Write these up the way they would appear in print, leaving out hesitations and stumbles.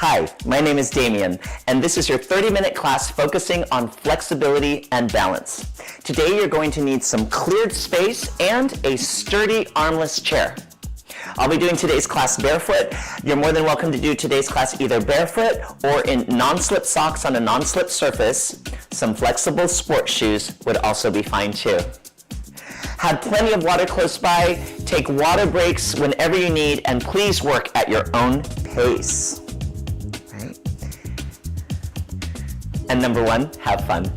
Hi, my name is Damien, and this is your 30-minute class focusing on flexibility and balance. Today you're going to need some cleared space and a sturdy armless chair. I'll be doing today's class barefoot. You're more than welcome to do today's class either barefoot or in non-slip socks on a non-slip surface. Some flexible sports shoes would also be fine too. Have plenty of water close by, take water breaks whenever you need, and please work at your own pace. Right? And number one, have fun.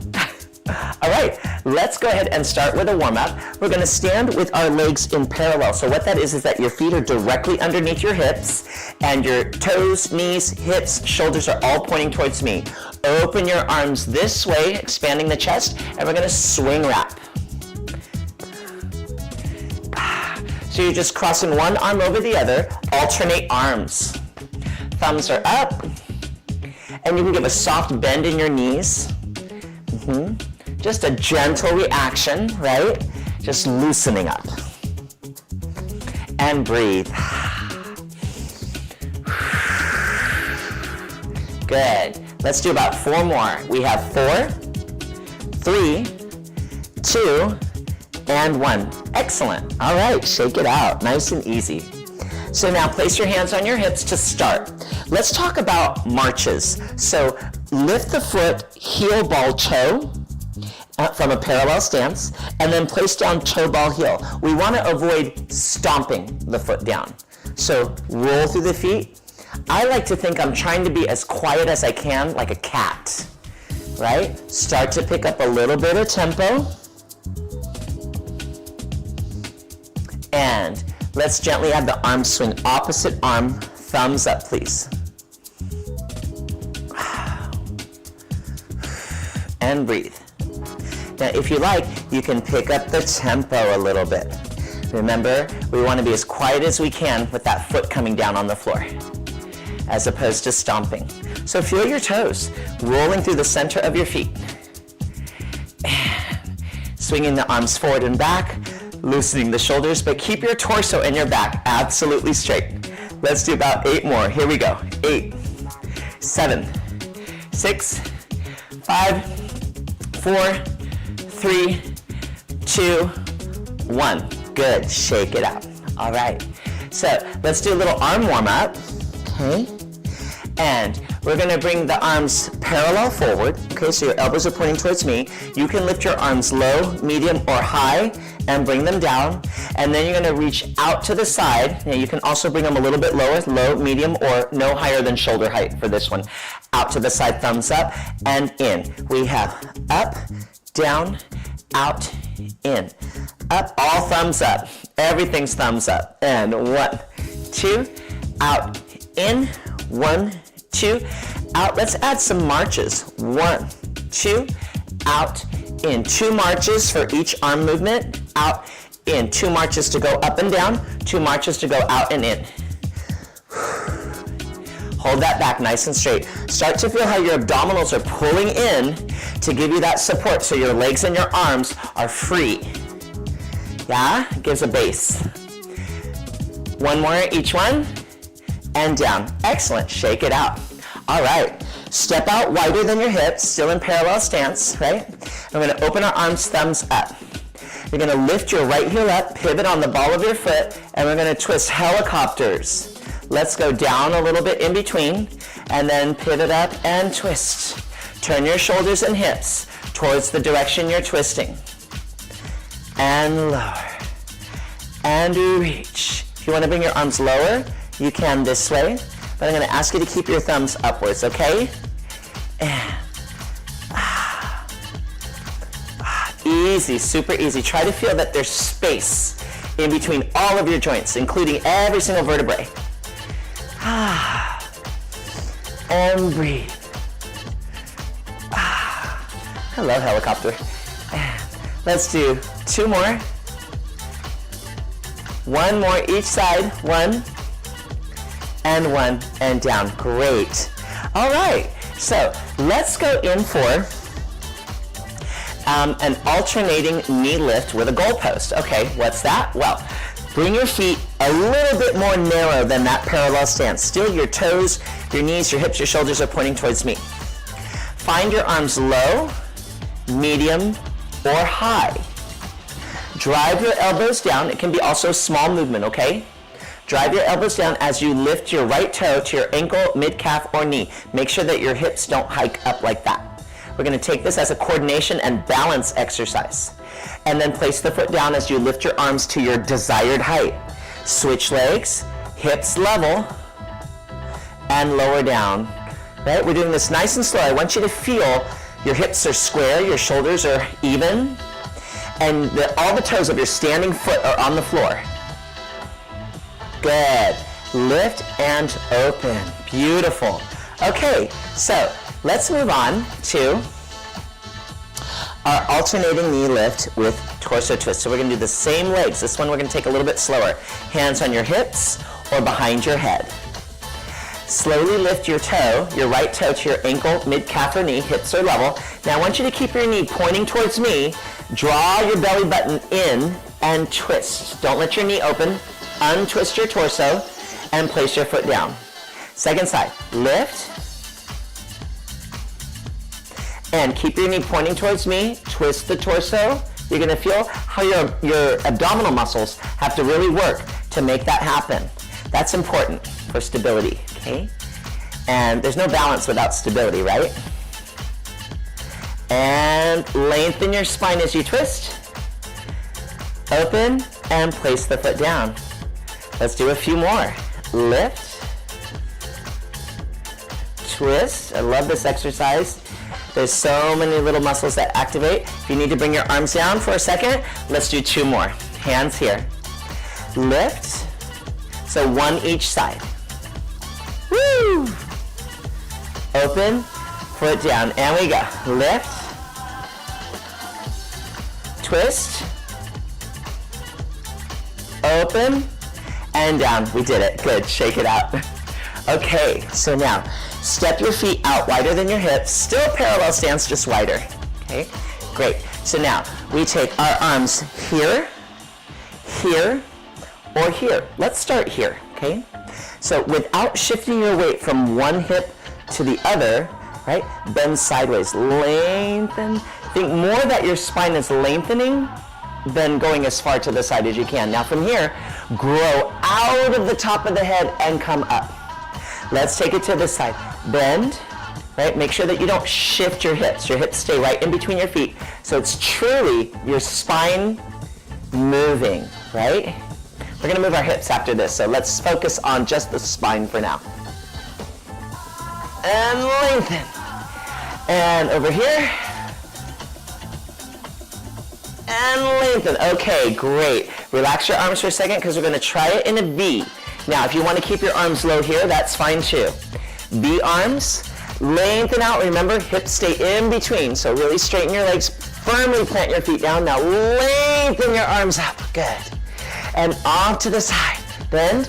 All right, let's go ahead and start with a warm-up. We're going to stand with our legs in parallel. So what that is that your feet are directly underneath your hips, and your toes, knees, hips, shoulders are all pointing towards me. Open your arms this way, expanding the chest, and we're going to swing wrap. So you're just crossing one arm over the other, alternate arms. Thumbs are up, and you can give a soft bend in your knees. Just a gentle reaction, right? Just loosening up. And breathe. Good. Let's do about 4 more. We have 4, 3, 2, and 1. Excellent. All right, shake it out. Nice and easy. So now place your hands on your hips to start. Let's talk about marches. So lift the foot, heel, ball, toe from a parallel stance, and then place down toe, ball, heel. We want to avoid stomping the foot down. So roll through the feet. I like to think I'm trying to be as quiet as I can, like a cat, right? Start to pick up a little bit of tempo. And let's gently have the arm swing opposite arm, thumbs up, please. And breathe. Now, if you like, you can pick up the tempo a little bit. Remember, we want to be as quiet as we can with that foot coming down on the floor, as opposed to stomping. So feel your toes rolling through the center of your feet. And swinging the arms forward and back, loosening the shoulders, but keep your torso and your back absolutely straight. Let's do about 8 more. Here we go. 8, 7, 6, 5, 4, 3, 2, 1. Good. Shake it out. All right. So let's do a little arm warm up. Okay. And we're going to bring the arms parallel forward. Okay, so your elbows are pointing towards me. You can lift your arms low, medium, or high and bring them down. And then you're going to reach out to the side. Now you can also bring them a little bit lower, low, medium, or no higher than shoulder height for this one. Out to the side, thumbs up, and in. We have up, down, out, in. Up, all thumbs up. Everything's thumbs up. And 1, 2, out, in, 1, 2, out. Let's add some marches. 1, 2, out, in. 2 marches for each arm movement. Out, in. 2 marches to go up and down. 2 marches to go out and in. Hold that back nice and straight. Start to feel how your abdominals are pulling in to give you that support so your legs and your arms are free. Yeah? Gives a base. 1 more each one. And down. Excellent. Shake it out. All right. Step out wider than your hips, still in parallel stance, right? We're going to open our arms, thumbs up. You're going to lift your right heel up, pivot on the ball of your foot, and we're going to twist helicopters. Let's go down a little bit in between, and then pivot up and twist. Turn your shoulders and hips towards the direction you're twisting. And lower. And reach. If you want to bring your arms lower, you can this way, but I'm going to ask you to keep your thumbs upwards, okay? And easy, super easy. Try to feel that there's space in between all of your joints, including every single vertebrae. And breathe. Hello, helicopter. Let's do 2 more. 1 more each side. 1 and 1 and down. Great. All right. So let's go in for an alternating knee lift with a goalpost. Okay, what's that? Well, bring your feet a little bit more narrow than that parallel stance. Still, your toes, your knees, your hips, your shoulders are pointing towards me. Find your arms low, medium, or high. Drive your elbows down. It can be also a small movement, okay? Drive your elbows down as you lift your right toe to your ankle, mid-calf, or knee. Make sure that your hips don't hike up like that. We're going to take this as a coordination and balance exercise. And then place the foot down as you lift your arms to your desired height. Switch legs, hips level, and lower down. Right? We're doing this nice and slow. I want you to feel your hips are square, your shoulders are even, and all the toes of your standing foot are on the floor. Good. Lift and open. Beautiful. Okay, so let's move on to our alternating knee lift with torso twist. So we're going to do the same legs. This one we're going to take a little bit slower. Hands on your hips or behind your head. Slowly lift your toe, your right toe to your ankle, mid-calf or knee, hips are level. Now I want you to keep your knee pointing towards me. Draw your belly button in and twist. Don't let your knee open. Untwist your torso and place your foot down. Second side, lift. And keep your knee pointing towards me. Twist the torso. You're going to feel how your abdominal muscles have to really work to make that happen. That's important for stability, okay? And there's no balance without stability, right? And lengthen your spine as you twist. Open and place the foot down. Let's do a few more. Lift. Twist. I love this exercise. There's so many little muscles that activate. If you need to bring your arms down for a second, let's do 2 more. Hands here. Lift. So 1 each side. Woo! Open, foot down, and we go. Lift. Twist. Open, and down. We did it. Good. Shake it out. Okay, so now step your feet out wider than your hips. Still parallel stance, just wider. Okay, great. So now we take our arms here, here, or here. Let's start here, okay? So without shifting your weight from one hip to the other, right? Bend sideways, lengthen. Think more that your spine is lengthening than going as far to the side as you can. Now from here, grow out of the top of the head and come up. Let's take it to the side. Bend, right? Make sure that you don't shift your hips. Your hips stay right in between your feet. So it's truly your spine moving, right? We're going to move our hips after this, so let's focus on just the spine for now. And lengthen. And over here. And lengthen. Okay, great. Relax your arms for a second because we're going to try it in a V. Now, if you want to keep your arms low here, that's fine too. V arms, lengthen out. Remember, hips stay in between, so really straighten your legs, firmly plant your feet down. Now lengthen your arms up. Good. And off to the side. Bend.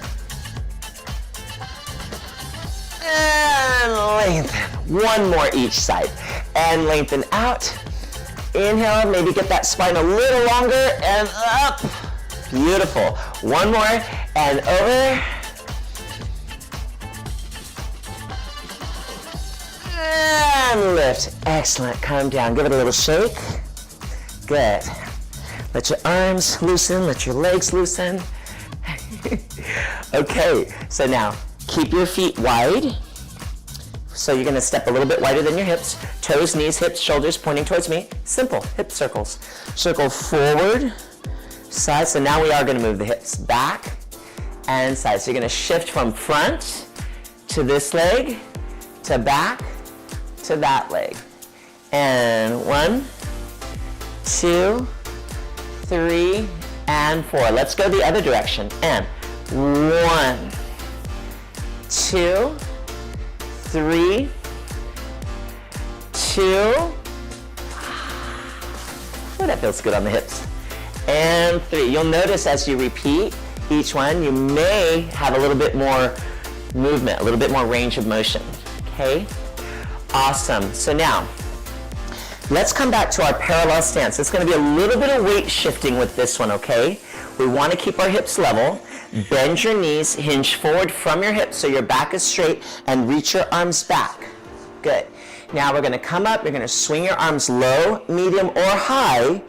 And lengthen. 1 more each side. And lengthen out. Inhale, maybe get that spine a little longer and up. Beautiful. 1 more and over. And lift. Excellent. Calm down. Give it a little shake. Good. Let your arms loosen. Let your legs loosen. Okay. So now, keep your feet wide. So you're going to step a little bit wider than your hips. Toes, knees, hips, shoulders pointing towards me. Simple. Hip circles. Circle forward, side. So now we are going to move the hips back and side. So you're going to shift from front to this leg, to back, to that leg. And 1, 2, 3, and 4. Let's go the other direction. And 1, 2, 3, 2. Oh, that feels good on the hips. And 3. You'll notice as you repeat each one, you may have a little bit more movement, a little bit more range of motion. Okay? Awesome. So now, Let's come back to our parallel stance. It's going to be a little bit of weight shifting with this one, okay? We want to keep our hips level. Bend your knees, hinge forward from your hips so your back is straight, and reach your arms back. Good. Now we're going to come up. You're going to swing your arms low, medium, or high,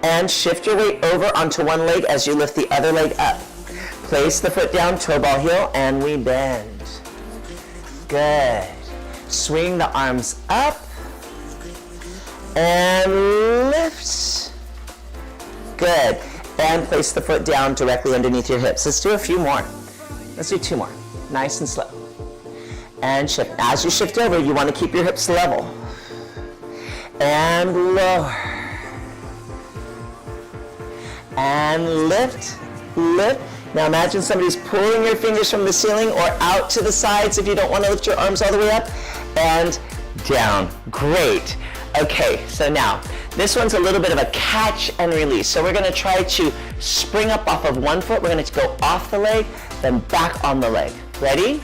and shift your weight over onto one leg as you lift the other leg up. Place the foot down, toe ball heel, and we bend. Good. Swing the arms up and lift. Good. And place the foot down directly underneath your hips. Let's do a few more. Let's do 2 more. Nice and slow. And shift. As you shift over, you want to keep your hips level. And lower. And lift, lift. Now imagine somebody's pulling your fingers from the ceiling or out to the sides if you don't want to lift your arms all the way up. And down. Great. Okay, so now this one's a little bit of a catch and release. So we're going to try to spring up off of one foot. We're going to go off the leg, then back on the leg. Ready?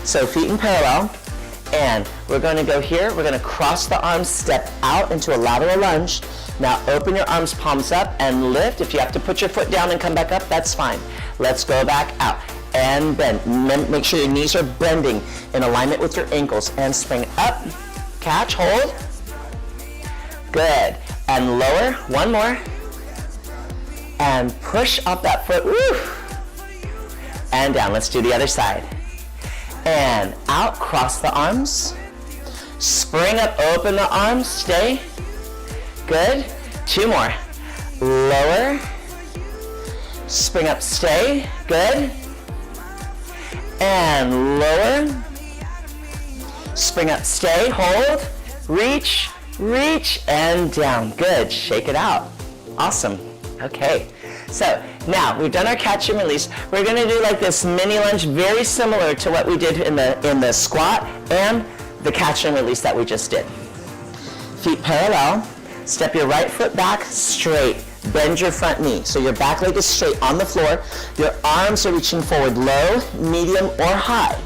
So feet in parallel. And we're going to go here. We're going to cross the arms, step out into a lateral lunge. Now open your arms, palms up, and lift. If you have to put your foot down and come back up, that's fine. Let's go back out and bend. Make sure your knees are bending in alignment with your ankles. And spring up, catch, hold. Good. And lower, one more. And push up that foot. Woo. And down. Let's do the other side. And out, cross the arms. Spring up, open the arms, stay. Good. 2 more. Lower. Spring up, stay. Good. And lower. Spring up, stay, hold. Reach. Reach and down. Good. Shake it out. Awesome. Okay. So now we've done our catch and release. We're going to do like this mini lunge, very similar to what we did in the squat and the catch and release that we just did. Feet parallel. Step your right foot back straight. Bend your front knee. So your back leg is straight on the floor. Your arms are reaching forward low, medium, or high.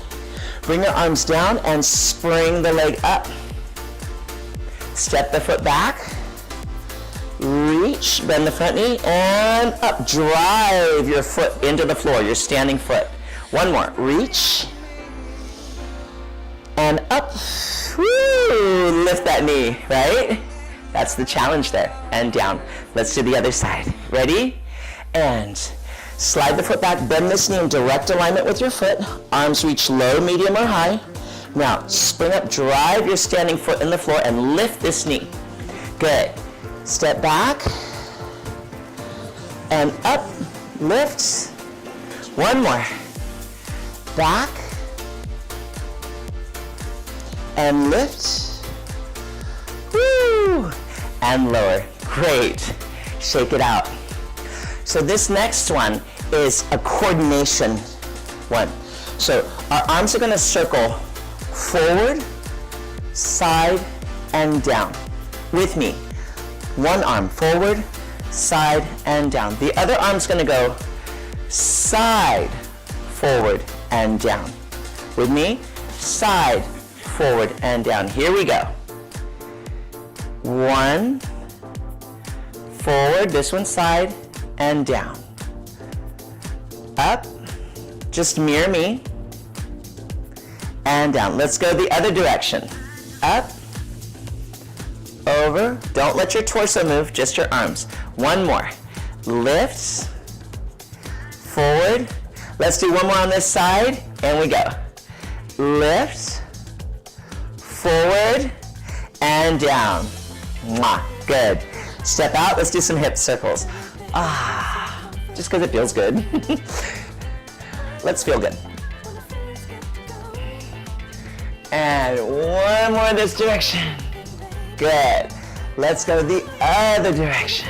Bring your arms down and spring the leg up. Step the foot back, reach, bend the front knee, and up. Drive your foot into the floor, your standing foot. One more, reach, and up. Woo, lift that knee, right? That's the challenge there, and down. Let's do the other side. Ready? And slide the foot back, bend this knee in direct alignment with your foot. Arms reach low, medium, or high. Now, spring up, drive your standing foot in the floor and lift this knee. Good. Step back and up, lift. One more. Back and lift. Woo! And lower. Great. Shake it out. So this next one is a coordination one. So our arms are going to circle forward, side, and down. With me. One arm forward, side, and down. The other arm's going to go side, forward, and down. With me. Side, forward, and down. Here we go. 1, forward, this one side, and down. Up, just mirror me. And down. Let's go the other direction. Up, over. Don't let your torso move, just your arms. One more. Lift, forward. Let's do one more on this side, and we go. Lift, forward, and down. Mwah. Good. Step out. Let's do some hip circles. Just because it feels good. Let's feel good. And one more this direction. Good. Let's go the other direction.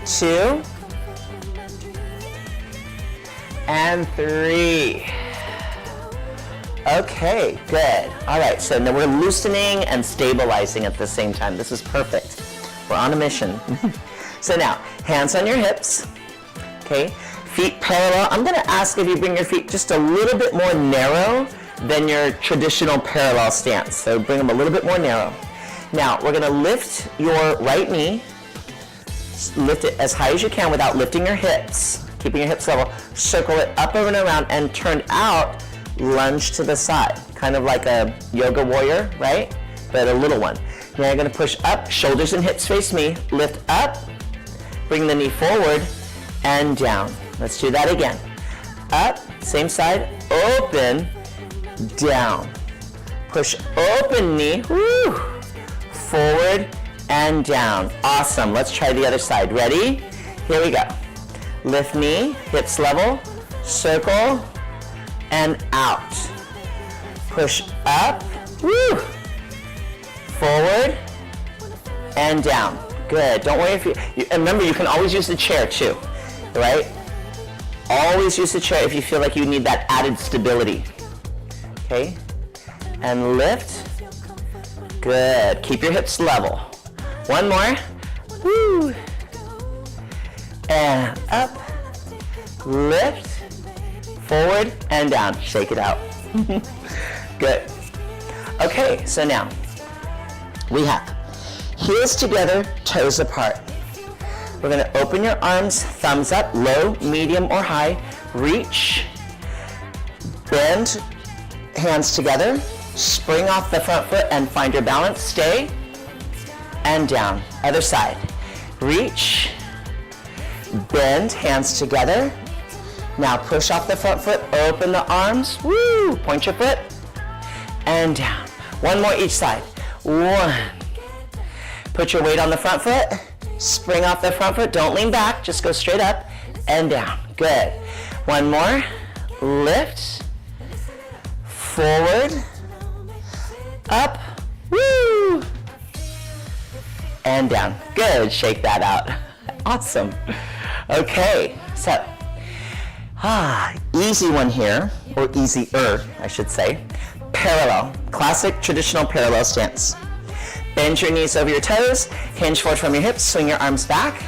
2 and 3. Okay, good. All right, so now we're loosening and stabilizing at the same time. This is perfect. We're on a mission. So now, hands on your hips. Okay, feet parallel. I'm going to ask if you bring your feet just a little bit more narrow than your traditional parallel stance. So bring them a little bit more narrow. Now, we're gonna lift your right knee, lift it as high as you can without lifting your hips, keeping your hips level. Circle it up and around and turn out, lunge to the side. Kind of like a yoga warrior, right? But a little one. Now you're gonna push up, shoulders and hips face me, lift up, bring the knee forward and down. Let's do that again. Up, same side, open, down. Push open knee, woo, forward and down. Awesome, let's try the other side. Ready? Here we go. Lift knee, hips level, circle, and out. Push up, woo, forward, and down. Good, don't worry if you remember you can always use the chair too, right? Always use the chair if you feel like you need that added stability. Okay, and lift. Good, keep your hips level. One more, woo. And up, lift, forward and down. Shake it out. Good. Okay, so now we have heels together, toes apart. We're gonna open your arms, thumbs up, low, medium, or high. Reach, bend, hands together, spring off the front foot and find your balance. Stay, and down. Other side. Reach, bend, hands together. Now push off the front foot, open the arms, woo, point your foot, and down. One more each side. One. Put your weight on the front foot, spring off the front foot, don't lean back, just go straight up and down. Good. One more. Lift, forward, up, woo, and down. Good, shake that out. Awesome. Okay, so, easy one here, or easier, I should say. Parallel, classic traditional parallel stance. Bend your knees over your toes, hinge forward from your hips, swing your arms back.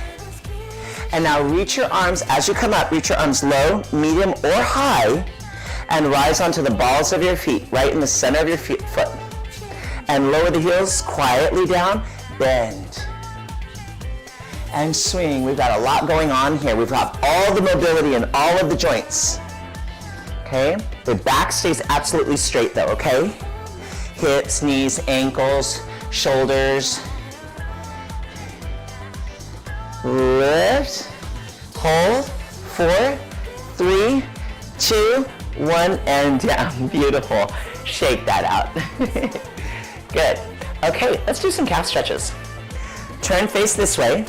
And now reach your arms, as you come up, reach your arms low, medium, or high, and rise onto the balls of your feet, right in the center of your foot. And lower the heels quietly down, bend. And swing. We've got a lot going on here. We've got all the mobility in all of the joints. Okay? The back stays absolutely straight though, okay? Hips, knees, ankles, shoulders. Lift, hold, 4, 3, 2, 1, and down. Beautiful. Shake that out. Good. Okay, let's do some calf stretches. Turn face this way.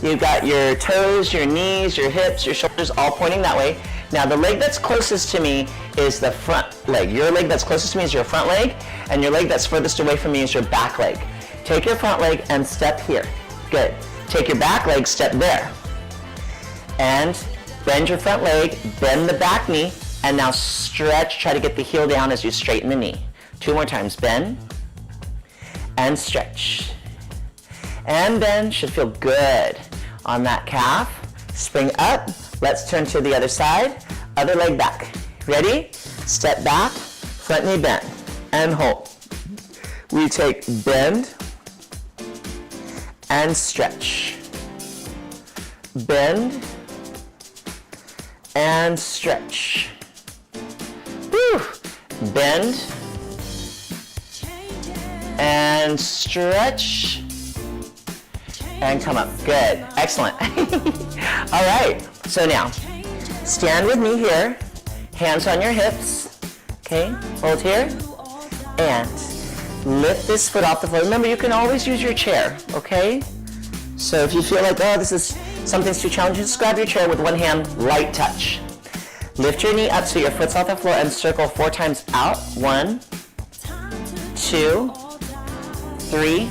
You've got your toes, your knees, your hips, your shoulders all pointing that way. Now the leg that's closest to me is the front leg. Your leg that's closest to me is your front leg, and your leg that's furthest away from me is your back leg. Take your front leg and step here. Good. Take your back leg, step there. And bend your front leg, bend the back knee, and now stretch, try to get the heel down as you straighten the knee. 2 more times, bend, and stretch. And bend, should feel good on that calf. Spring up, let's turn to the other side, other leg back. Ready? Step back, front knee bend, and hold. We take bend, and stretch. Bend, and stretch. Woo. Bend, and stretch, and come up. Good, excellent. All right, so now, stand with me here, hands on your hips, okay, hold here, and lift this foot off the floor. Remember, you can always use your chair, okay? So if you feel like, oh, something's too challenging, just grab your chair with one hand, light touch. Lift your knee up so your foot's off the floor and circle 4 times out. 1, 2, 3,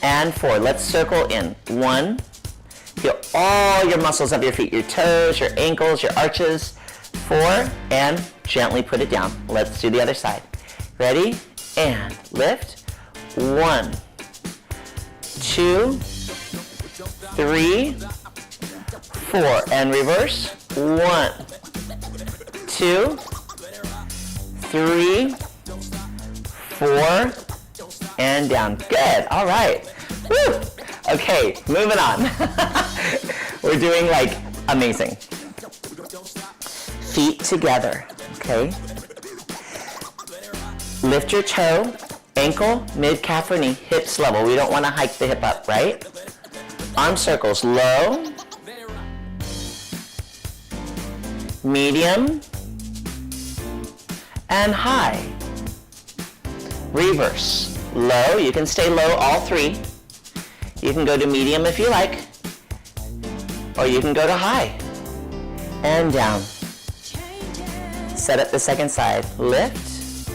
and 4. Let's circle in. 1. Feel all your muscles of your feet, your toes, your ankles, your arches. 4, and gently put it down. Let's do the other side. Ready? And lift. 1, 2, 3, 4, and reverse. 1, 2, 3, 4, and down. Good, all right. Woo. Okay, moving on. We're doing like amazing. Feet together, okay? Lift your toe, ankle, mid-calf or knee, hips level. We don't want to hike the hip up, right? Arm circles, low, medium, and high. Reverse, low, you can stay low all three. You can go to medium if you like, or you can go to high. And down. Set up the second side, lift.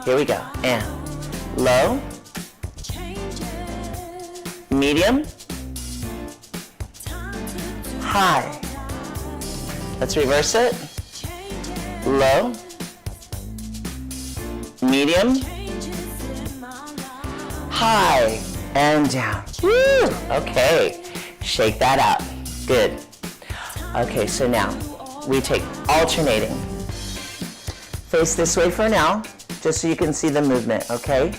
Here we go, and low, medium, high. Let's reverse it. Low, medium, high, and down. Woo! Okay, shake that out. Good. Okay, so now we take alternating. Face this way for now, just so you can see the movement, okay?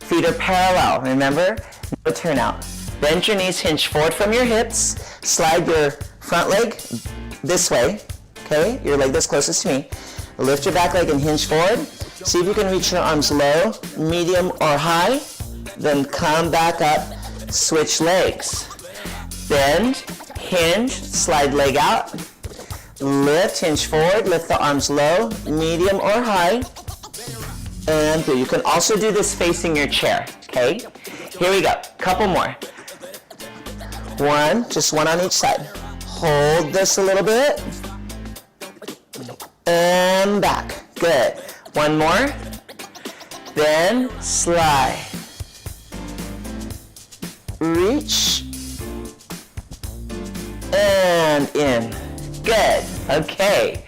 Feet are parallel, remember? No turnout. Bend your knees, hinge forward from your hips, slide your front leg this way, okay? Your leg that's closest to me. Lift your back leg and hinge forward. See if you can reach your arms low, medium, or high. Then come back up, switch legs. Bend, hinge, slide leg out. Lift, hinge forward, lift the arms low, medium, or high. And through. You can also do this facing your chair, okay? Here we go, couple more. One, just one on each side. Hold this a little bit. And back, good. One more. Then slide. Reach. And in. Good, okay.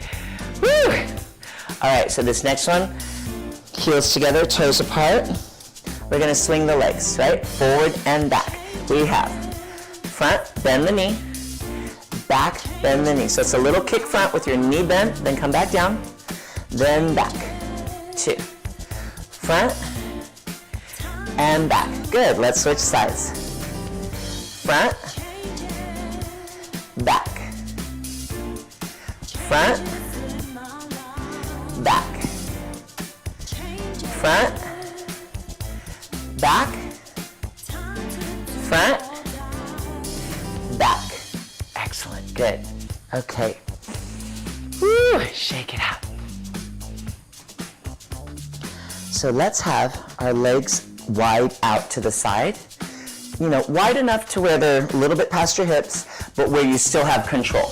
Woo! All right, so this next one, heels together, toes apart. We're gonna swing the legs, right? Forward and back. We have front, bend the knee, back, bend the knee. So it's a little kick front with your knee bent, then come back down, then back. 2. Front and back. Good, let's switch sides. Front, back. Front, back. Front, back, front, back. Excellent, good. Okay. Woo, shake it out. So let's have our legs wide out to the side. You know, wide enough to where they're a little bit past your hips, but where you still have control.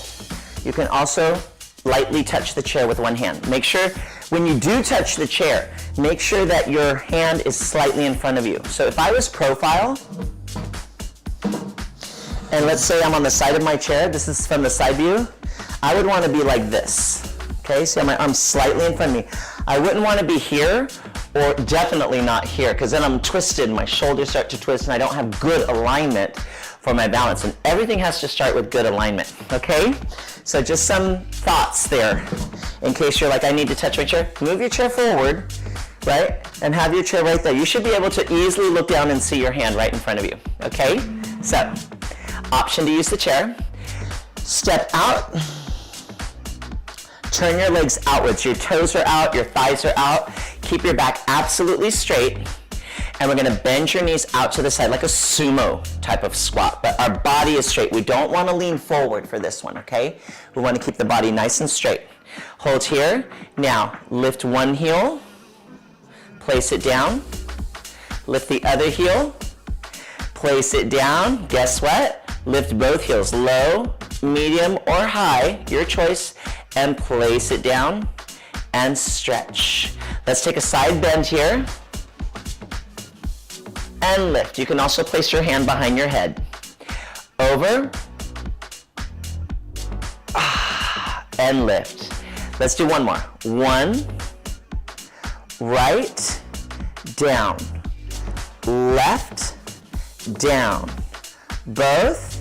You can also lightly touch the chair with one hand. Make sure when you do touch the chair, make sure that your hand is slightly in front of you. So if I was profile, and let's say I'm on the side of my chair, this is from the side view, I would want to be like this. Okay, so my arm's slightly in front of me. I wouldn't want to be here, or definitely not here, because then I'm twisted, my shoulders start to twist, and I don't have good alignment for my balance. And everything has to start with good alignment, okay? So just some thoughts there, in case you're like, I need to touch my chair. Move your chair forward, right? And have your chair right there. You should be able to easily look down and see your hand right in front of you, okay? So, option to use the chair. Step out. Turn your legs outwards. Your toes are out, your thighs are out. Keep your back absolutely straight. And we're gonna bend your knees out to the side like a sumo type of squat, but our body is straight. We don't wanna lean forward for this one, okay? We wanna keep the body nice and straight. Hold here. Now, lift one heel, place it down. Lift the other heel, place it down. Guess what? Lift both heels, low, medium, or high, your choice, and place it down and stretch. Let's take a side bend here. And lift. You can also place your hand behind your head. Over. And lift. Let's do one more. 1, right, down, left, down. Both.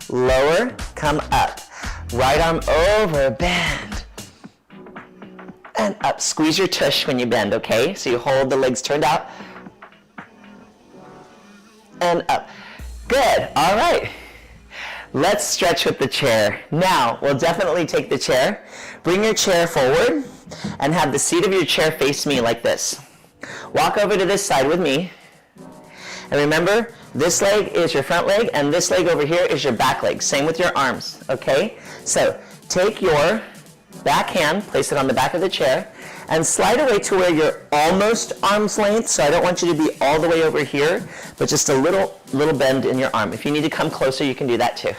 Lower, come up. Right arm over, bend. and up. Squeeze your tush when you bend, okay? So you hold the legs turned out, and up. Good, all right. Let's stretch with the chair. Now, we'll definitely take the chair. Bring your chair forward and have the seat of your chair face me like this. Walk over to this side with me. And remember, this leg is your front leg and this leg over here is your back leg. Same with your arms, okay? So take your back hand, place it on the back of the chair, and slide away to where you're almost arm's length. So I don't want you to be all the way over here, but just a little bend in your arm. If you need to come closer, you can do that too.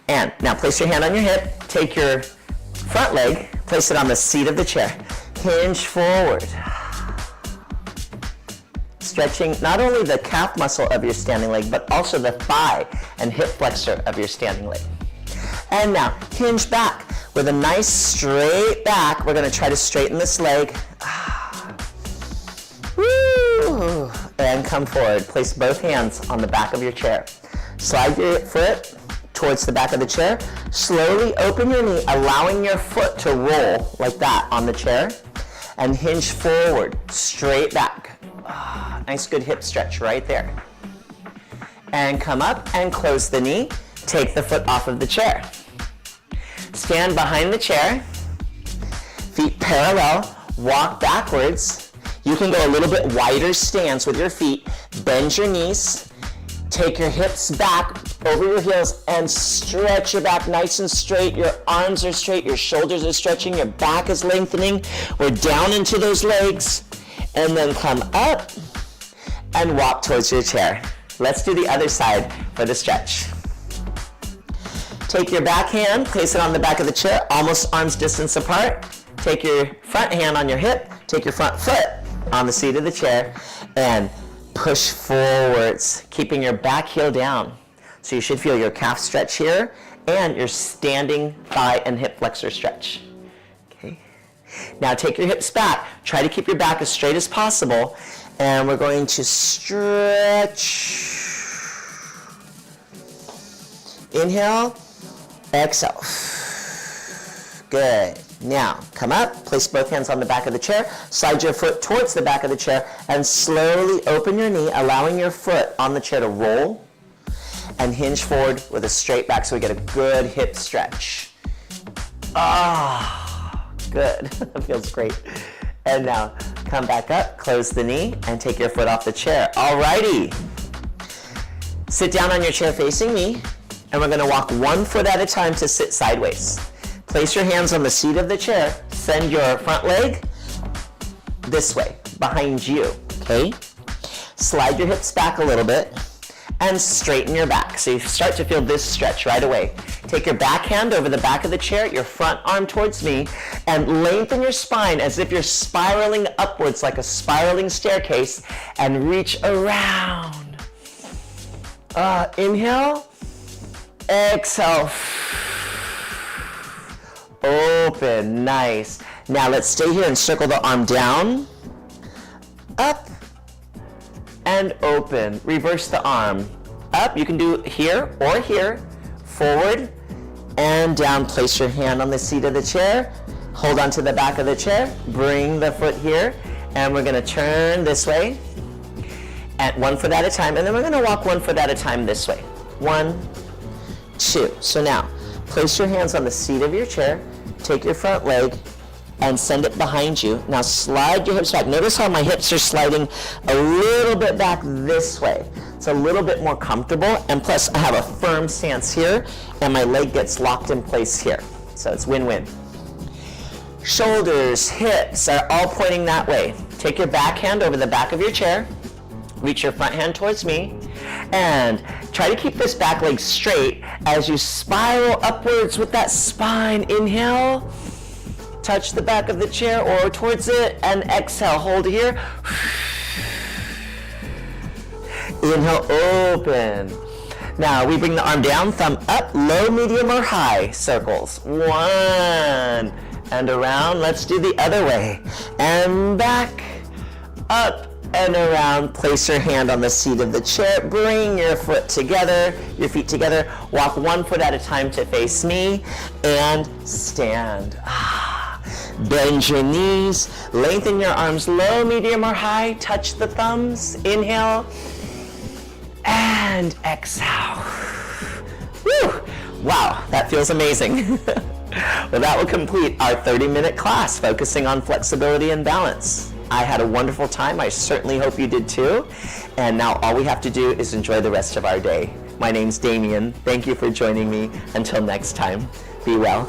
And now place your hand on your hip, take your front leg, place it on the seat of the chair. Hinge forward. Stretching not only the calf muscle of your standing leg, but also the thigh and hip flexor of your standing leg. And now hinge back. With a nice straight back, we're going to try to straighten this leg. Woo! And come forward. Place both hands on the back of your chair. Slide your foot towards the back of the chair. Slowly open your knee, allowing your foot to roll like that on the chair. And hinge forward, straight back. Nice good hip stretch right there. And come up and close the knee. Take the foot off of the chair. Stand behind the chair, feet parallel, walk backwards. You can go a little bit wider stance with your feet. Bend your knees, take your hips back over your heels and stretch your back nice and straight. Your arms are straight, your shoulders are stretching, your back is lengthening. We're down into those legs and then come up and walk towards your chair. Let's do the other side for the stretch. Take your back hand, place it on the back of the chair, almost arm's distance apart. Take your front hand on your hip, take your front foot on the seat of the chair, and push forwards, keeping your back heel down. So you should feel your calf stretch here, and your standing thigh and hip flexor stretch. Okay. Now take your hips back. Try to keep your back as straight as possible, and we're going to stretch. Inhale. Exhale. Good. Now, come up, place both hands on the back of the chair, slide your foot towards the back of the chair, and slowly open your knee, allowing your foot on the chair to roll, and hinge forward with a straight back so we get a good hip stretch. Good. That feels great. And now, come back up, close the knee, and take your foot off the chair. Alrighty. Sit down on your chair facing me. And we're going to walk 1 foot at a time to sit sideways. Place your hands on the seat of the chair. Send your front leg this way, behind you, okay? Slide your hips back a little bit and straighten your back. So you start to feel this stretch right away. Take your back hand over the back of the chair, your front arm towards me, and lengthen your spine as if you're spiraling upwards like a spiraling staircase, and reach around. Inhale. Exhale. Open. Nice. Now let's stay here and circle the arm down, up, and open. Reverse the arm. Up. You can do here or here. Forward and down. Place your hand on the seat of the chair. Hold on to the back of the chair. Bring the foot here. And we're going to turn this way. At 1 foot at a time. And then we're going to walk 1 foot at a time this way. 1, 2. So now, place your hands on the seat of your chair, take your front leg, and send it behind you. Now slide your hips back. Notice how my hips are sliding a little bit back this way. It's a little bit more comfortable, and plus I have a firm stance here, and my leg gets locked in place here. So it's win-win. Shoulders, hips are all pointing that way. Take your back hand over the back of your chair, reach your front hand towards me, and try to keep this back leg straight as you spiral upwards with that spine. Inhale, touch the back of the chair or towards it, and exhale, hold here. Inhale, open. Now we bring the arm down, thumb up, low, medium, or high circles. 1, and around. Let's do the other way. And back, up, and around. Place your hand on the seat of the chair. Bring your foot together, your feet together. Walk 1 foot at a time to face me and stand. Bend your knees, lengthen your arms low, medium, or high. Touch the thumbs. Inhale and exhale. Woo! Wow, that feels amazing. Well, that will complete our 30-minute class focusing on flexibility and balance. I had a wonderful time. I certainly hope you did too. And now all we have to do is enjoy the rest of our day. My name's Damien. Thank you for joining me. Until next time, be well.